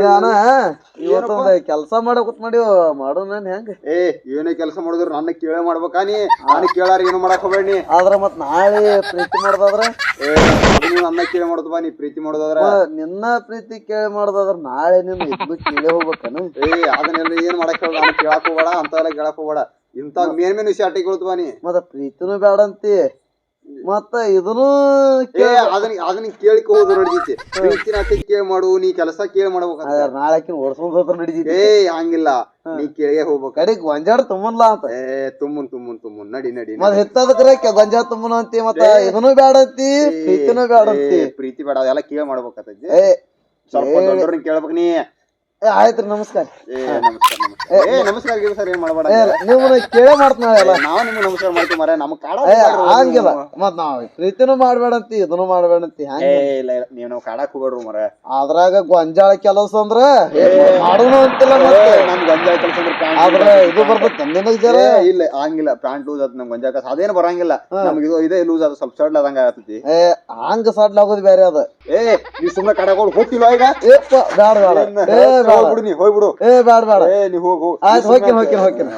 ಅಣ್ಣ ಇವತ್ತೊಂದ್ ಕೆಲ್ಸ ಮಾಡಕೂತ್ ಮಾಡಿ ಮಾಡೋಣ ಹೆಂಗ ಏನೇ ಕೆಲಸ ಮಾಡಿದ್ರು ನನ್ನ ಕೇಳೇ ಮಾಡ್ಬೇಕಾ ನೀ ನಾನು ಕೇಳಾರ ಏನು ಮಾಡಕ್ ಹೋಗ್ಬೇಡಿ ಆದ್ರ ಮತ್ ನಾಳೆ ಪ್ರೀತಿ ಮಾಡ್ದಾದ್ರ ನನ್ನ ಕೇಳಿ ಮಾಡೋದು ಬಾ ನೀ ಪ್ರೀತಿ ಮಾಡೋದಾದ್ರ ನಿನ್ನ ಪ್ರೀತಿ ಕೇಳಿ ಮಾಡ್ದಾದ್ರ ನಾಳೆ ನಿನ್ ಇದ್ದು ಕೇಳಿ ಹೋಗ್ಬೇಕನ ಅದನ್ನೆಲ್ಲ ಏನ್ ಮಾಡಕ್ ಹೇಳ ನಾನು ಕೇಳಕ್ ಹೋಗ್ಬೇಡ ಅಂತೆಲ್ಲ ಕೇಳಕ್ ಹೋಗ್ಬೇಡ ಇಂತ ಮೇನ್ ವಿಷಯ ಅಟ್ಟಿಕೊಳ್ತು ಬಾ ನೀ ಮತ್ತ ಪ್ರೀತಿನೂ ಬೇಡಂತಿ ಮತ್ತ ಇದನ್ನು ಅದನ್ನ ಕೇಳಿಕ ಹೋದ್ರು ನಡಿತೈತಿ ಪ್ರೀತಿನ ಅಟ್ಟಿ ಕೇಳಿ ಮಾಡು ನೀ ಕೆಲಸ ಕೇಳಿ ಮಾಡ್ಬೇಕ ನಾಳೆಕಿನ ಓಡ್ಸ್ಕೊಂಡ್ ಹೋದ್ರ ನಡಿತೈತಿ ಹಂಗಿಲ್ಲ ನೀ ಕೇಳಿಗೆ ಹೋಗ್ಬೇಕು ಕಡೆಗ್ ಗೊಂಜಾಡ ತುಂಬನ್ಲ ಅಂತ ತುಂಬುನ್ ನಡಿ ನಡಿ ಮತ್ ಹೆತ್ತದಕ್ರೆ ಗೊಂಜಾಡ ತುಂಬನ ಅಂತಿ ಮತ್ತ ಇದನ್ನು ಬೇಡಂತಿ ಪ್ರೀತಿನೂ ಬೇಡಂತಿ ಪ್ರೀತಿ ಬೇಡ ಅದೆಲ್ಲ ಕೇಳಿ ಮಾಡ್ಬೇಕಾಗ್ತೈತಿ ಸ್ವಲ್ಪ ದೊಡ್ಡವ್ರನ್ನ ಕೇಳ್ಬೇಕು ನೀ ಆಯ್ತ್ರಿ ನಮಸ್ಕಾರ ನಮಸ್ಕಾರ ಸರ್ ಏನ್ ಮಾಡ್ಬೇಡ ನಿಮ್ಮನ್ನ ಕೇಳೇ ಮಾಡ್ತಾನೆಲ್ಲ ನಾವ್ ನಿಮ್ಗೆ ನಮಸ್ಕಾರ ಮಾಡ್ತೀವಿ ಮರ ನಮ್ ಕಾಡ ಹಂಗಿಲ್ಲ ಮತ್ ನಾವ್ ಪ್ರೀತಿನೂ ಮಾಡ್ಬೇಡಂತಿ ಇದನ್ನು ಮಾಡ್ಬೇಡಂತಿ ಇಲ್ಲ ನೀವ್ ನಾವ್ ಕಾಡಕ್ ಹೋಗ್ಬೇಡ್ರು ಮರ ಅದ್ರಾಗ ಗೊಂಜಾಳ ಕೆಲಸ ಅಂದ್ರ ಮಾಡೋಣ ಅಂತಿಲ್ಲ ಮತ್ತೆ ನಮ್ ಗೊಂಜಾಳ ಕೆಲಸ ಆದ್ರ ಇದು ಬರ್ತೈತಿ ನಿನಗ್ ಜರ ಇಲ್ಲ ಹಂಗಿಲ್ಲ ಪ್ಯಾಂಟ್ ಲೂಸ್ ಆತ್ ನಮ್ ಗೊಂಜಾಳ ಕೆಲಸ ಅದೇನು ಬರಂಗಿಲ್ಲ ನಮ್ಗೆ ಇದು ಇದೇ ಲೂಸ್ ಆದ ಸ್ವಲ್ಪ ಸಡ್ಲ್ ಆದಂಗ ಆಗತೈತಿ ಹಂಗ ಸಡ್ಲ್ ಆಗೋದು ಬೇರೆ ಅದ ನೀ ಸುಮ್ನೆ ಕಾಡಕ್ ಹೋಗ್ತಿಲ್ಲ ಈಗ ಬ್ಯಾಡ ಹೋಗ್ಬಿಡು ನೀ ಹೋಗ್ಬಿಡು ಬ್ಯಾಡ ನೀ ಹೋಗು ಆಯ್ತು ಹೋಗ್ತೀನಿ